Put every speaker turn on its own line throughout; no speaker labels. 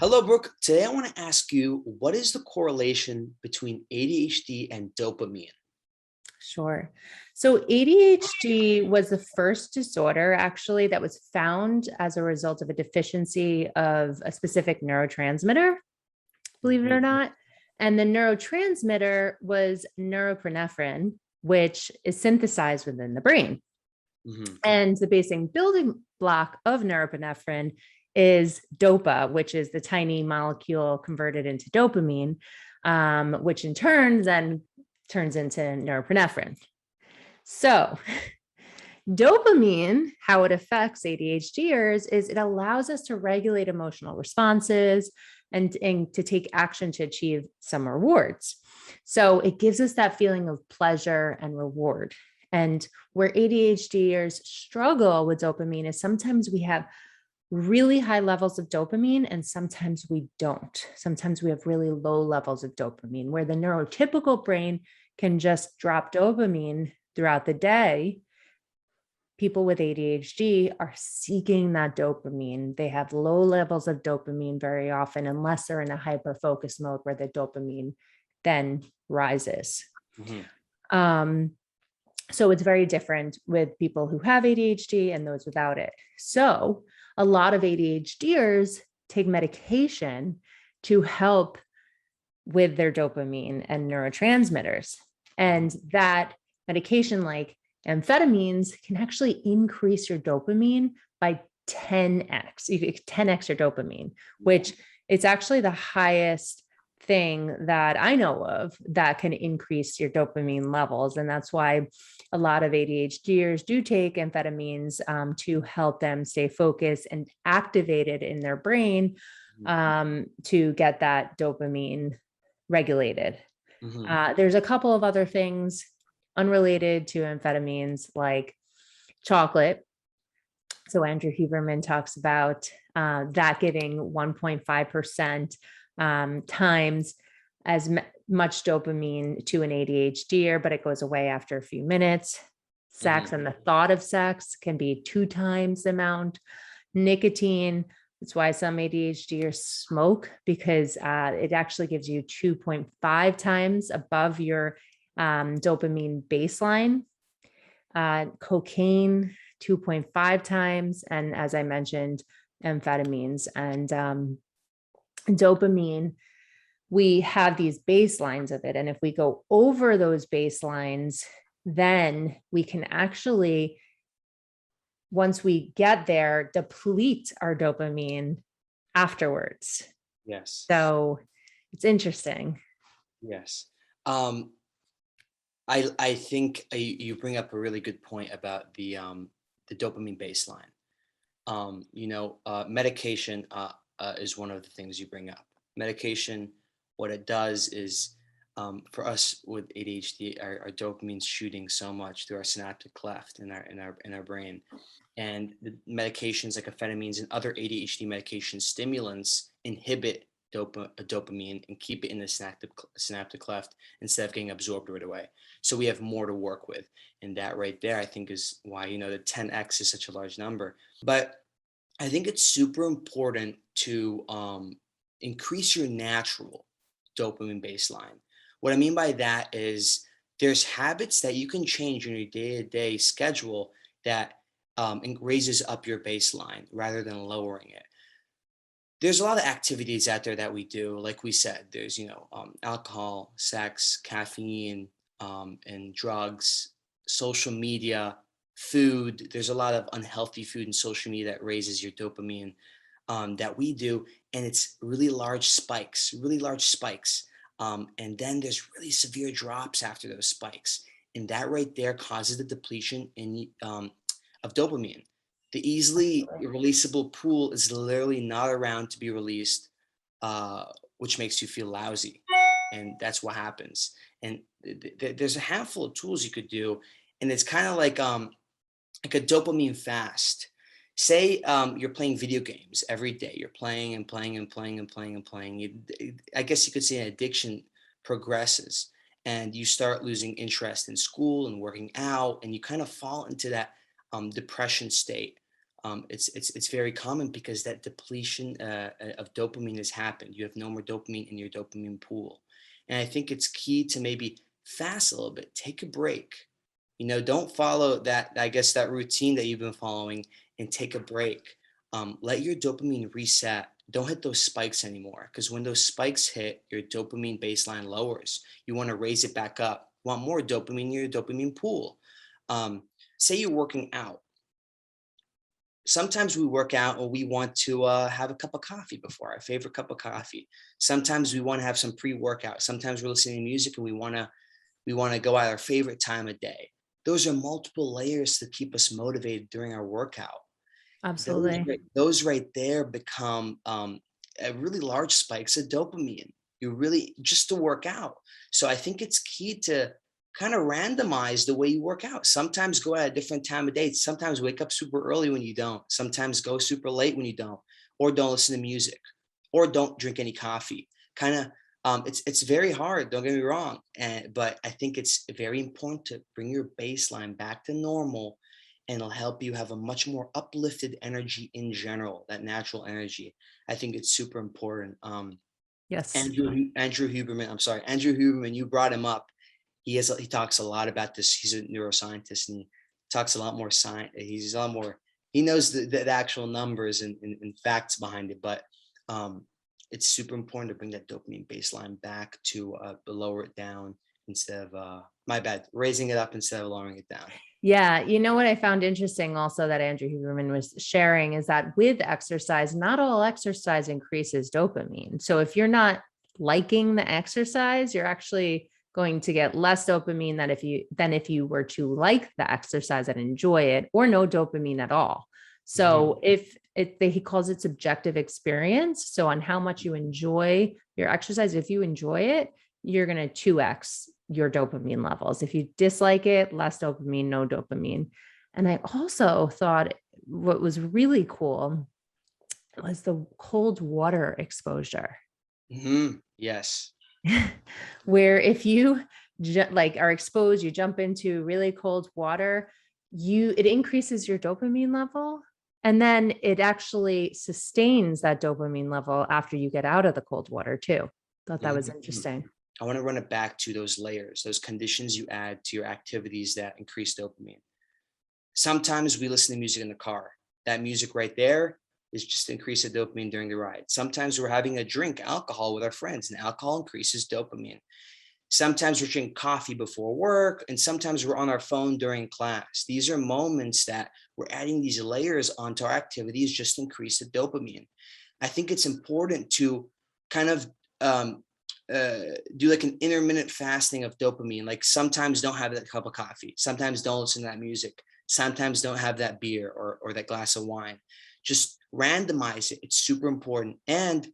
Hello, Brooke. Today I want to ask you, what is the correlation between ADHD and dopamine?
Sure. So ADHD was the first disorder actually that was found as a result of a deficiency of a specific neurotransmitter, believe it or
Mhm,
not. And the neurotransmitter was norepinephrine, which is synthesized within the brain.
mhm,
And the basic building block of norepinephrine is dopa, which is the tiny molecule converted into dopamine, which in turn then turns into norepinephrine. So, dopamine, how it affects ADHDers is it allows us to regulate emotional responses and to take action to achieve some rewards. So, it gives us that feeling of pleasure and reward. And where ADHDers struggle with dopamine is sometimes we have really high levels of dopamine and sometimes we don't. Sometimes we have really low levels of dopamine, where the neurotypical brain can just drop dopamine throughout the day. People with ADHD are seeking that dopamine. They have low levels of dopamine very often, unless they're in a hyper focus mode where the dopamine then rises.
mhm.
Um, so it's very different with people who have ADHD and those without it. So a lot of ADHDers take medication to help with their dopamine and neurotransmitters. And that medication, like amphetamines, can actually increase your dopamine by 10x. You could 10x your dopamine, which it's actually the highest thing that I know of that can increase your dopamine levels. And that's why a lot of ADHDers do take amphetamines to help them stay focused and activated in their brain to get that dopamine regulated.
Mhm.
There's a couple of other things unrelated to amphetamines, like chocolate. So Andrew Huberman talks about that giving 1.5% times as much dopamine to an ADHDer, but it goes away after a few minutes. Sex
Mhm.
and the thought of sex can be 2 times the amount. Nicotine, that's why some ADHDers smoke, because it actually gives you 2.5 times above your dopamine baseline. Cocaine, 2.5 times. And as I mentioned, amphetamines and dopamine, we have these baselines of it. And if we go over those baselines, then we can actually, once we get there, deplete our dopamine afterwards.
Yes.
So it's interesting.
Yes. Um, I think you bring up a really good point about the dopamine baseline. Medication is one of the things you bring up. Medication, what it does is, for us with ADHD, our dopamine's shooting so much through our synaptic cleft in our brain, and the medications like amphetamines and other ADHD medication stimulants inhibit dopamine and keep it in the synaptic cleft instead of getting absorbed right away. So we have more to work with, and that right there, I think, is why the 10x is such a large number. But I think it's super important to increase your natural dopamine baseline. What I mean by that is there's habits that you can change in your day-to-day schedule that raises up your baseline rather than lowering it. There's a lot of activities out there that we do. Like we said, there's alcohol, sex, caffeine, and drugs, social media, food. There's a lot of unhealthy food and social media that raises your dopamine, that we do, and it's really large spikes. And then there's really severe drops after those spikes, and that right there causes the depletion of dopamine. The easily releasable pool is literally not around to be released, which makes you feel lousy, and that's what happens. And there's a handful of tools you could do, and it's kind of like a dopamine fast. Say you're playing video games every day. You're playing and playing and playing and playing and playing. I guess you could say an addiction progresses, and you start losing interest in school and working out, and you kind of fall into that depression state. It's very common because that depletion of dopamine has happened. You have no more dopamine in your dopamine pool, and I think it's key to maybe fast a little bit, take a break. Don't follow that. I guess that routine that you've been following, and take a break. Let your dopamine reset. Don't hit those spikes anymore, because when those spikes hit, your dopamine baseline lowers. You want to raise it back up. You want more dopamine in your dopamine pool. Um, Say you're working out. Sometimes we work out and we want to have a cup of coffee before, our favorite cup of coffee. Sometimes we want to have some pre-workout. Sometimes we're listening to music and we want to go at our favorite time of day. Those are multiple layers to keep us motivated during our workout.
Absolutely.
Those right there become a really large spikes of dopamine. You really just to work out. So I think it's key to kind of randomize the way you work out. Sometimes go at a different time of day. Sometimes wake up super early when you don't. Sometimes go super late when you don't, or don't listen to music, or don't drink any coffee. Kind of, it's very hard. Don't get me wrong, but I think it's very important to bring your baseline back to normal, and it'll help you have a much more uplifted energy in general. That natural energy, I think it's super important.
Yes.
Andrew Huberman. I'm sorry, Andrew Huberman. You brought him up. He talks a lot about this. He's a neuroscientist, and he talks a lot more science. He's a lot more. He knows the actual numbers and facts behind it. But it's super important to bring that dopamine baseline back to lower it down instead of my bad, raising it up instead of lowering it down.
Yeah. You know what I found interesting also that Andrew Huberman was sharing is that with exercise, not all exercise increases dopamine. So if you're not liking the exercise, you're actually going to get less dopamine than if you were to like the exercise and enjoy it, or no dopamine at all. So he calls it subjective experience. So on how much you enjoy your exercise, if you enjoy it, you're going to 2x your dopamine levels. If you dislike it, less dopamine, no dopamine. And I also thought what was really cool was the cold water exposure.
Yes.
Where if you are exposed, you jump into really cold water, it increases your dopamine level. And then it actually sustains that dopamine level after you get out of the cold water too. Thought that was interesting.
I want to run it back to those layers, those conditions you add to your activities that increase dopamine. Sometimes we listen to music in the car. That music right there is just increase the dopamine during the ride. Sometimes we're having a drink, alcohol with our friends, and alcohol increases dopamine. Sometimes we're drinking coffee before work, and sometimes we're on our phone during class. These are moments that we're adding these layers onto our activities, just increase the dopamine. I think it's important to kind of do like an intermittent fasting of dopamine. Like sometimes don't have that cup of coffee. Sometimes don't listen to that music. Sometimes don't have that beer or that glass of wine. Just randomize it. It's super important. And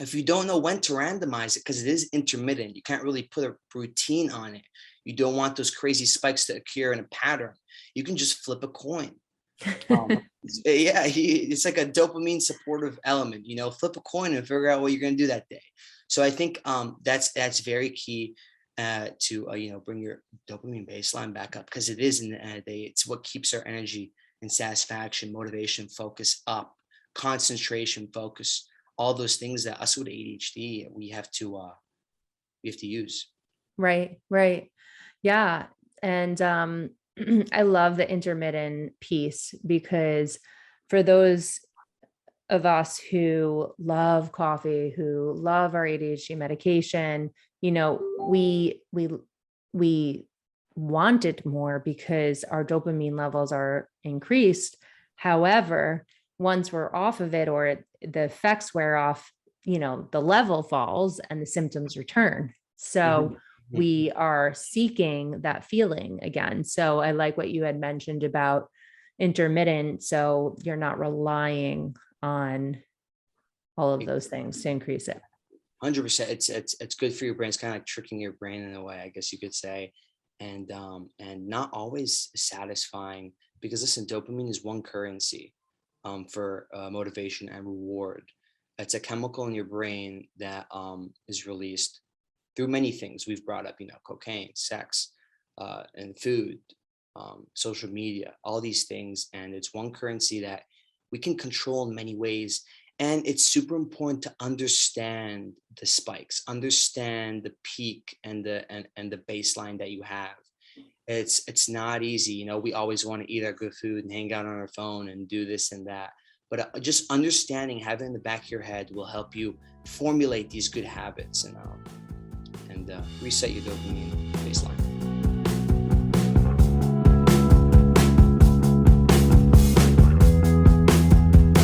if you don't know when to randomize it, because it is intermittent, you can't really put a routine on it. You don't want those crazy spikes to occur in a pattern. You can just flip a coin. Yeah, it's like a dopamine supportive element, flip a coin and figure out what you're going to do that day. So I think that's very key to bring your dopamine baseline back up, because it is in the end of the day, it's what keeps our energy and satisfaction, motivation, focus up, concentration, focus, all those things that us with ADHD we have to use.
Right. Yeah. And I love the intermittent piece, because for those of us who love coffee, who love our ADHD medication, we want it more because our dopamine levels are increased. However, once we're off of it, or the effects wear off, the level falls and the symptoms return. So we are seeking that feeling again. So I like what you had mentioned about intermittent. So you're not relying on all of those things to increase it.
100%. It's good for your brain. It's kind of like tricking your brain in a way, I guess you could say, and not always satisfying, because listen, dopamine is one currency for motivation and reward. It's a chemical in your brain that is released through many things we've brought up, cocaine, sex, and food, social media, all these things. And it's one currency that we can control in many ways. And it's super important to understand the spikes, understand the peak and the baseline that you have. It's not easy. We always want to eat our good food and hang out on our phone and do this and that. But just understanding, having in the back of your head will help you formulate these good habits and reset your dopamine baseline.